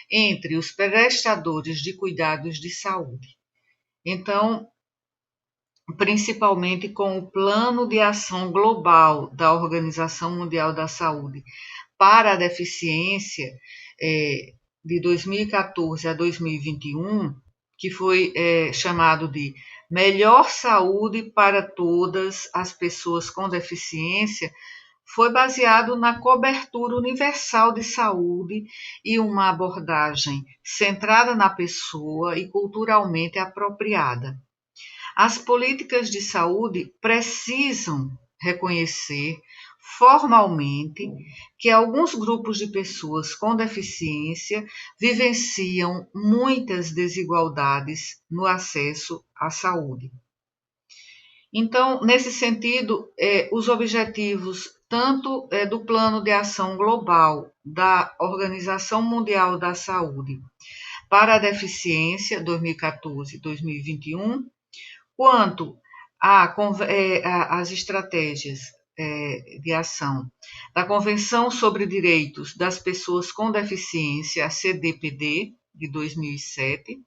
entre os prestadores de cuidados de saúde. Então, principalmente com o Plano de Ação Global da Organização Mundial da Saúde para a Deficiência, de 2014 a 2021, que foi chamado de Melhor Saúde para Todas as Pessoas com Deficiência, foi baseado na cobertura universal de saúde e uma abordagem centrada na pessoa e culturalmente apropriada. As políticas de saúde precisam reconhecer formalmente que alguns grupos de pessoas com deficiência vivenciam muitas desigualdades no acesso à saúde. Então, nesse sentido, os objetivos tanto do Plano de Ação Global da Organização Mundial da Saúde para a Deficiência 2014-2021, quanto às estratégias de ação da Convenção sobre Direitos das Pessoas com Deficiência, a CDPD, de 2007,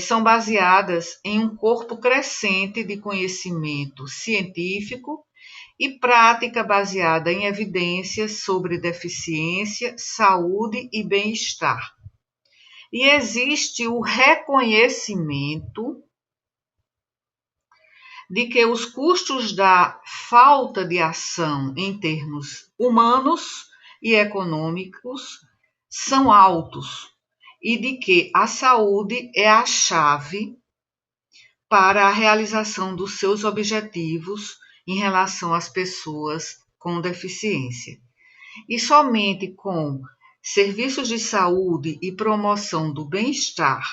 são baseadas em um corpo crescente de conhecimento científico e prática baseada em evidências sobre deficiência, saúde e bem-estar. E existe o reconhecimento de que os custos da falta de ação em termos humanos e econômicos são altos e de que a saúde é a chave para a realização dos seus objetivos em relação às pessoas com deficiência. E somente com serviços de saúde e promoção do bem-estar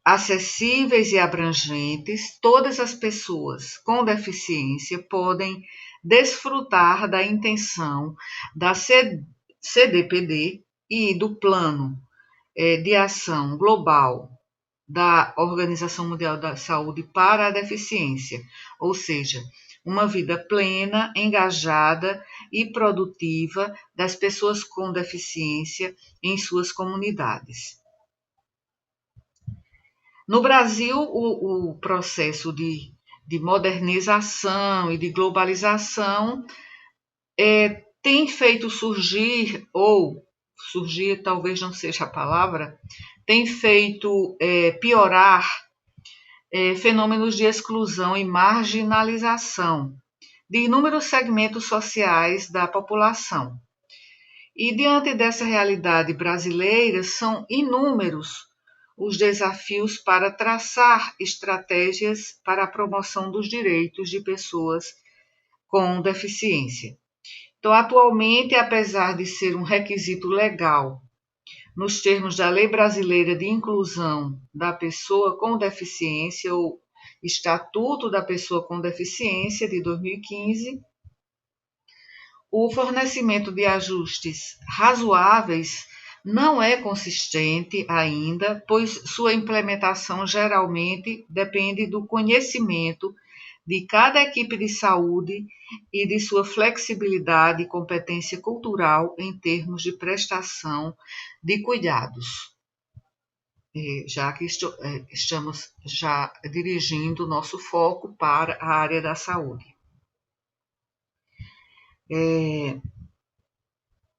acessíveis e abrangentes, todas as pessoas com deficiência podem desfrutar da intenção da CDPD e do Plano de Ação Global da Organização Mundial da Saúde para a Deficiência, ou seja, uma vida plena, engajada e produtiva das pessoas com deficiência em suas comunidades. No Brasil, o processo de modernização e de globalização tem feito surgir, ou surgir talvez não seja a palavra, tem feito piorar fenômenos de exclusão e marginalização de inúmeros segmentos sociais da população. E diante dessa realidade brasileira, são inúmeros os desafios para traçar estratégias para a promoção dos direitos de pessoas com deficiência. Então, atualmente, apesar de ser um requisito legal nos termos da Lei Brasileira de Inclusão da Pessoa com Deficiência, ou Estatuto da Pessoa com Deficiência, de 2015, o fornecimento de ajustes razoáveis não é consistente ainda, pois sua implementação geralmente depende do conhecimento de cada equipe de saúde e de sua flexibilidade e competência cultural em termos de prestação de cuidados. Já que estamos já dirigindo nosso foco para a área da saúde.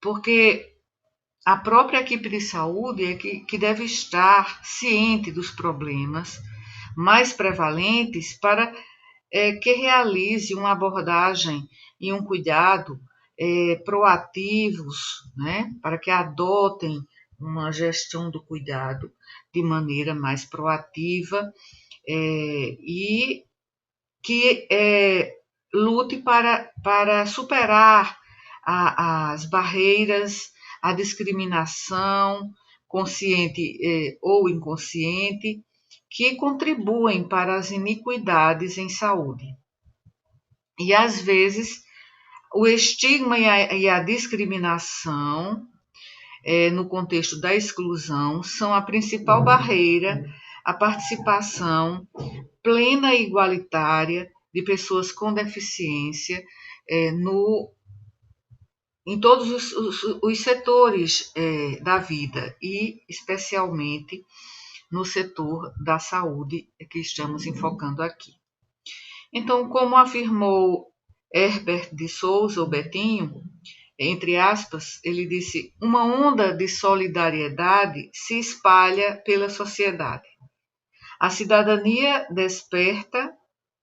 Porque a própria equipe de saúde é que deve estar ciente dos problemas mais prevalentes para que realize uma abordagem e um cuidado proativos, né, para que adotem uma gestão do cuidado de maneira mais proativa e que lute para superar as barreiras, a discriminação, consciente ou inconsciente, que contribuem para as iniquidades em saúde. E, às vezes, o estigma e a discriminação, no contexto da exclusão, são a principal barreira à participação plena e igualitária de pessoas com deficiência em todos os setores da vida e especialmente no setor da saúde que estamos enfocando aqui. Então, como afirmou Herbert de Souza, o Betinho, entre aspas, ele disse: uma onda de solidariedade se espalha pela sociedade. A cidadania desperta,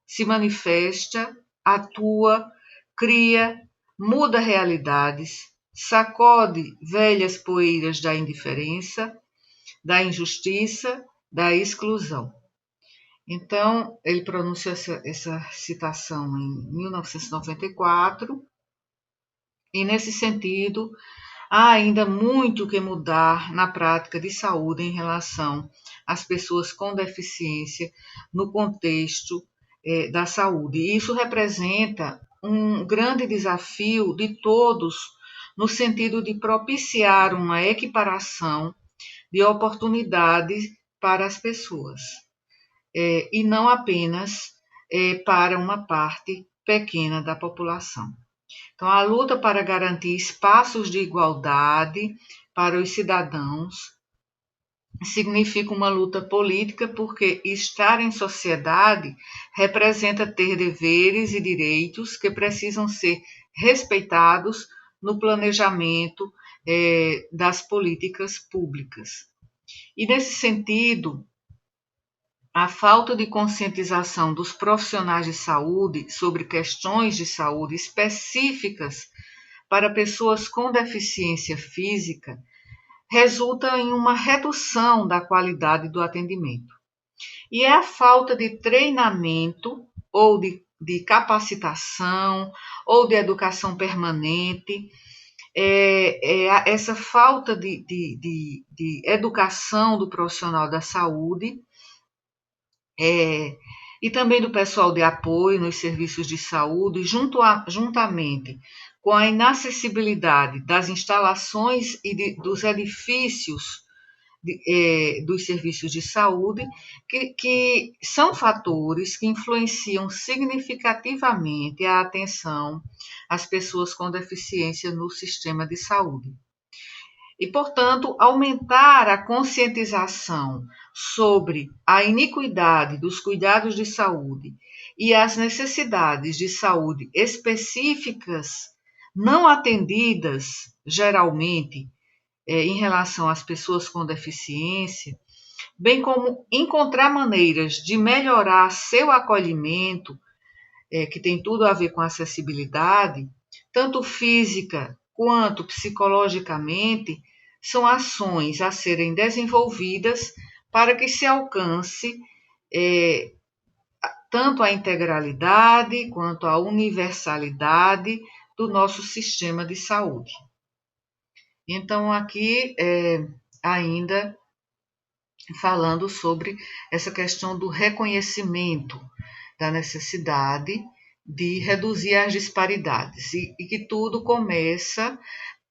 se manifesta, atua, cria, muda realidades, sacode velhas poeiras da indiferença, da injustiça, da exclusão. Então, ele pronunciou essa citação em 1994, e nesse sentido, há ainda muito que mudar na prática de saúde em relação às pessoas com deficiência no contexto da saúde. E isso representa um grande desafio de todos, no sentido de propiciar uma equiparação de oportunidades para as pessoas, e não apenas para uma parte pequena da população. Então, a luta para garantir espaços de igualdade para os cidadãos significa uma luta política, porque estar em sociedade representa ter deveres e direitos que precisam ser respeitados no planejamento das políticas públicas. E, nesse sentido, a falta de conscientização dos profissionais de saúde sobre questões de saúde específicas para pessoas com deficiência física resulta em uma redução da qualidade do atendimento. E é a falta de treinamento ou de capacitação ou de educação permanente, essa falta de educação do profissional da saúde, e também do pessoal de apoio nos serviços de saúde, juntamente com a inacessibilidade das instalações e dos edifícios dos serviços de saúde, que são fatores que influenciam significativamente a atenção às pessoas com deficiência no sistema de saúde. E, portanto, aumentar a conscientização sobre a iniquidade dos cuidados de saúde e as necessidades de saúde específicas não atendidas, geralmente, em relação às pessoas com deficiência, bem como encontrar maneiras de melhorar seu acolhimento, que tem tudo a ver com acessibilidade, tanto física quanto psicologicamente, são ações a serem desenvolvidas para que se alcance tanto a integralidade quanto a universalidade do nosso sistema de saúde. Então, aqui ainda falando sobre essa questão do reconhecimento da necessidade de reduzir as disparidades e que tudo começa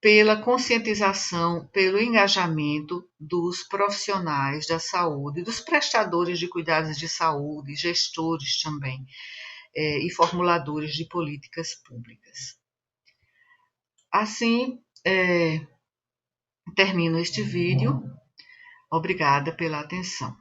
pela conscientização, pelo engajamento dos profissionais da saúde, dos prestadores de cuidados de saúde, gestores também, e formuladores de políticas públicas. Assim, termino este vídeo. Obrigada pela atenção.